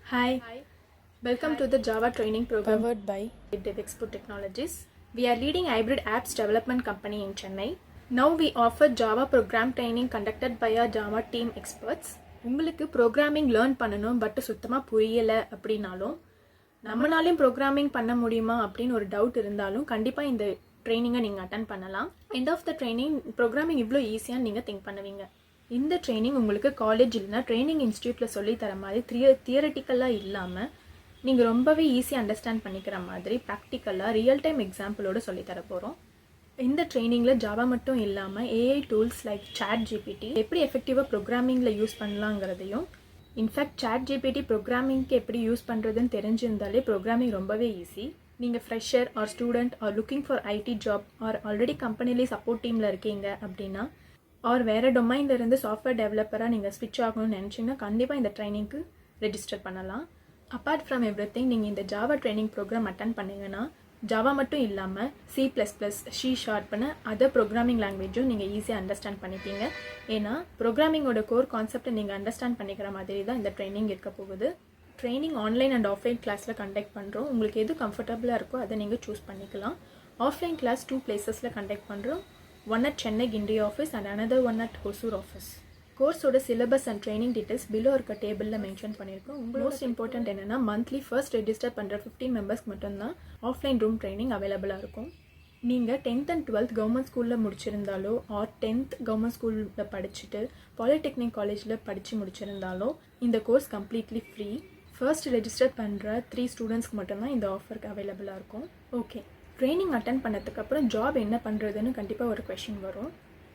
Hi, welcome to the Java training program Powered by DevExpo Technologies. We are leading hybrid apps development company in Chennai. Now we offer Java program training conducted by our Java team experts. உங்களுக்கு programming learn பண்ணணும் but சுத்தமாக புரியலை அப்படின்னாலும் நம்மளாலையும் programming பண்ண முடியுமா அப்படின்னு ஒரு doubt இருந்தாலும் கண்டிப்பாக இந்த ட்ரைனிங்கை நீங்கள் அட்டன் பண்ணலாம். End of the training programming இவ்வளோ ஈஸியாக நீங்கள் திங்க் பண்ணுவீங்க. இந்த ட்ரைனிங் உங்களுக்கு காலேஜ் இல்லைனா ட்ரைனிங் இன்ஸ்டியூட்டில் சொல்லித்தர மாதிரி தியரட்டிக்கலாக இல்லாமல் நீங்கள் ரொம்பவே ஈஸியாக அண்டர்ஸ்டாண்ட் பண்ணிக்கிற மாதிரி ப்ராக்டிக்கலாக ரியல் டைம் எக்ஸாம்பிளோடு சொல்லித்தர போகிறோம். இந்த ட்ரைனிங்கில் ஜாவா மட்டும் இல்லாமல் AI tools like ChatGPT எப்படி எஃபெக்டிவாக ப்ரோக்ராமிங்கில் யூஸ் பண்ணலாங்கிறதையும், இன்ஃபேக்ட் சாட் ஜிபிடி ப்ரோக்ராமிங்க்கு எப்படி யூஸ் பண்ணுறதுன்னு தெரிஞ்சிருந்தாலே ப்ரோக்ராமிங் ரொம்பவே ஈஸி. நீங்கள் fresher or student or looking for IT job or already கம்பெனிலேயே சப்போர்ட் டீமில் இருக்கீங்க அப்படின்னா ஆர் வேறு டொமைன்லேருந்து சாஃப்ட்வேர் டெவலப்பராக நீங்கள் ஸ்விட்ச் ஆகணும்னு நினச்சிங்கன்னா கண்டிப்பாக இந்த ட்ரைனிங்க்கு ரெஜிஸ்டர் பண்ணலாம். அப்பார்ட் ஃப்ரம் எவ்ரி திங் நீங்கள் இந்த ஜாவா ட்ரைனிங் ப்ரோக்ராம் அட்டன் பண்ணிங்கன்னா ஜாவா மட்டும் இல்லாமல் C++, C# அதர் ப்ரோக்ராமிங் லாங்குவேஜும் நீங்கள் ஈஸியாக அண்டர்ஸ்டாண்ட் பண்ணிப்பீங்க. ஏன்னா ப்ரோக்ராமிங்கோட கோர் கான்செப்டை நீங்கள் அண்டர்ஸ்டாண்ட் பண்ணிக்கிற மாதிரி தான் இந்த ட்ரைனிங் இருக்க போகுது. ட்ரைனிங் ஆன்லைன் அண்ட் ஆஃப்லைன் கிளாஸில் கண்டக்ட் பண்ணுறோம். உங்களுக்கு எது கம்ஃபர்டபுளாக இருக்கோ அதை நீங்கள் சூஸ் பண்ணிக்கலாம். ஆஃப்லைன் கிளாஸ் 2 places கண்டக்ட் பண்ணுறோம். One at Chennai India office and another one at Hosur office. கோர்ஸோட syllabus and training details below இருக்க டேபிளில் மென்ஷன் பண்ணியிருக்கோம். மோஸ்ட் இம்பார்ட்டன்ட் என்னென்னா மந்த்லி ஃபர்ஸ்ட் ரெஜிஸ்டர் பண்ணுற 15 மெம்பர்ஸ்க்கு மட்டும்தான் ஆஃப்லைன் ரூம் ட்ரைனிங் அவைலபிளாக இருக்கும். நீங்கள் 10th and 12th கவர்மெண்ட் ஸ்கூலில் முடிச்சிருந்தாலோ ஆர் 10th கவர்மெண்ட் ஸ்கூலில் படிச்சுட்டு பாலிடெக்னிக் காலேஜில் படித்து முடிச்சிருந்தாலோ இந்த course completely free. First register பண்ணுற 3 ஸ்டூடெண்ட்ஸ்க்கு மட்டும்தான் இந்த ஆஃபருக்கு அவைலபிளாக இருக்கும். ஓகே, ட்ரைனிங் அட்டன் பண்ணதுக்கப்புறம் ஜாப் என்ன பண்ணுறதுன்னு கண்டிப்பாக ஒரு கொஷின் வரும்.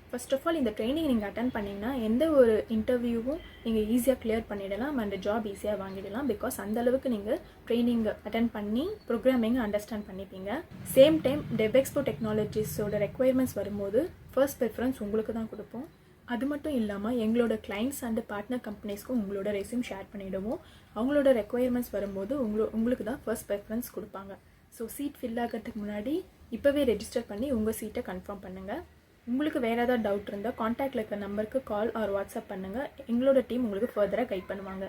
ஃபர்ஸ்ட் ஆஃப் ஆல் இந்த ட்ரைனிங் நீங்கள் அட்டன் பண்ணிங்கன்னா எந்த ஒரு இன்டர்வியூவும் நீங்கள் ஈஸியாக கிளியர் பண்ணிடலாம் அண்ட் ஜாப் ஈஸியாக வாங்கிடலாம். பிகாஸ் அந்தளவுக்கு நீங்கள் ட்ரைனிங் அட்டன் பண்ணி ப்ரோக்ராமிங்கை அண்டர்ஸ்டாண்ட் பண்ணிப்பீங்க. சேம் டைம் DevExpo டெக்னாலஜிஸோட ரெக்குயர்மெண்ட்ஸ் வரும்போது ஃபர்ஸ்ட் ப்ரிஃபரன்ஸ் உங்களுக்கு தான் கொடுப்போம். அது மட்டும் இல்லாமல் எங்களோட கிளைண்ட்ஸ் அண்ட் பார்ட்னர் கம்பெனிஸ்க்கும் உங்களோட ரெஸ்யூம் ஷேர் பண்ணிவிடுவோம். அவங்களோட ரெக்குயர்மெண்ட்ஸ் வரும்போது உங்களுக்கு தான் ஃபர்ஸ்ட் ப்ரிஃபரன்ஸ் கொடுப்பாங்க. ஸோ சீட் ஃபில் ஆகிறதுக்கு முன்னாடி இப்போவே ரெஜிஸ்டர் பண்ணி உங்கள் சீட்டை கன்ஃபார்ம் பண்ணுங்கள். உங்களுக்கு வேறு ஏதாவது டவுட் இருந்தால் காண்டாக்டில் இருக்க நம்பருக்கு கால் ஆர் வாட்ஸ்அப் பண்ணுங்கள். எங்களோட டீம் உங்களுக்கு ஃபர்தராக கைட் பண்ணுவாங்க.